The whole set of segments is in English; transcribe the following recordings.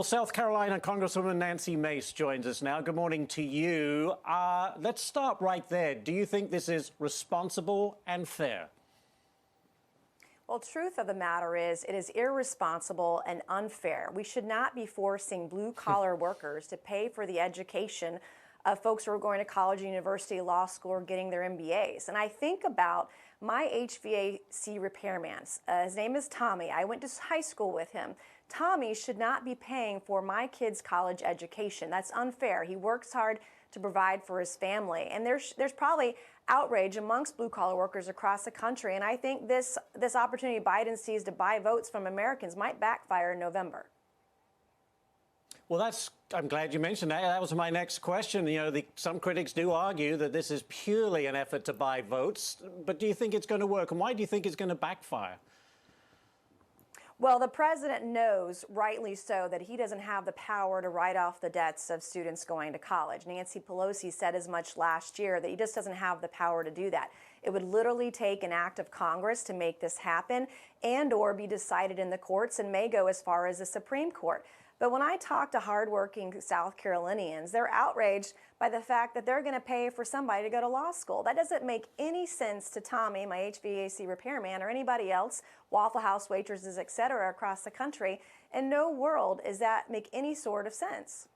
Well, South Carolina Congresswoman Nancy Mace joins us now. Good morning to you. Let's start right there. Do you think this is responsible and fair? Well, truth of the matter is, it is irresponsible and unfair. We should not be forcing blue-collar workers to pay for the education of folks who are going to college, university, law school, or getting their MBAs. And I think about my HVAC repairman. His name is Tommy. I went to high school with him. Tommy should not be paying for my kid's college education. That's unfair. He works hard to provide for his family. And there's probably outrage amongst blue-collar workers across the country. And I think this opportunity Biden sees to buy votes from Americans might backfire in November. Well, I'm glad you mentioned that. That was my next question. You know, some critics do argue that this is purely an effort to buy votes. But do you think it's going to work? And why do you think it's going to backfire? Well, the president knows, rightly so, that he doesn't have the power to write off the debts of students going to college. Nancy Pelosi said as much last year that he just doesn't have the power to do that. It would literally take an act of Congress to make this happen and/or be decided in the courts and may go as far as the Supreme Court. But when I talk to hardworking South Carolinians, they're outraged by the fact that they're going to pay for somebody to go to law school. That doesn't make any sense to Tommy, my HVAC repairman, or anybody else, Waffle House waitresses, etc., across the country. In no world does that make any sort of sense.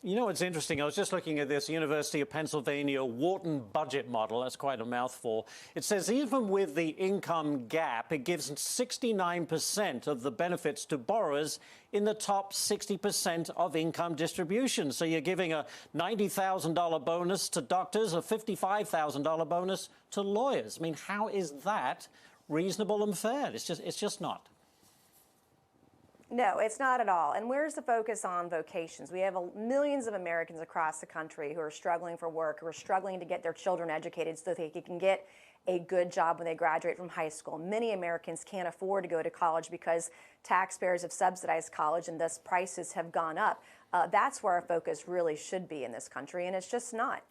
You know, it's interesting. I was just looking at this University of Pennsylvania Wharton budget model. That's quite a mouthful. It says even with the income gap, it gives 69% of the benefits to borrowers in the top 60% of income distribution. So you're giving a $90,000 bonus to doctors, a $55,000 bonus to lawyers. I mean, how is that reasonable and fair? It's just not. No, it's not at all. And where's the focus on vocations? We have millions of Americans across the country who are struggling for work, who are struggling to get their children educated so they can get a good job when they graduate from high school. Many Americans can't afford to go to college because taxpayers have subsidized college and thus prices have gone up. That's where our focus really should be in this country, and it's just not.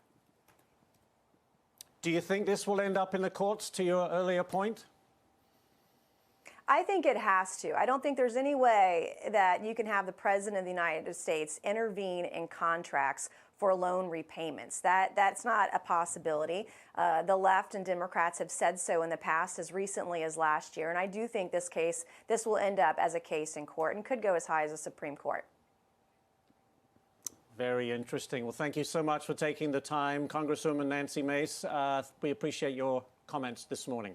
Do you think this will end up in the courts, to your earlier point? I think it has to. I don't think there's any way that you can have the President of the United States intervene in contracts for loan repayments. That's not a possibility. The left and Democrats have said so in the past, as recently as last year. And I do think this will end up as a case in court and could go as high as the Supreme Court. Very interesting. Well, thank you so much for taking the time, Congresswoman Nancy Mace. We appreciate your comments this morning.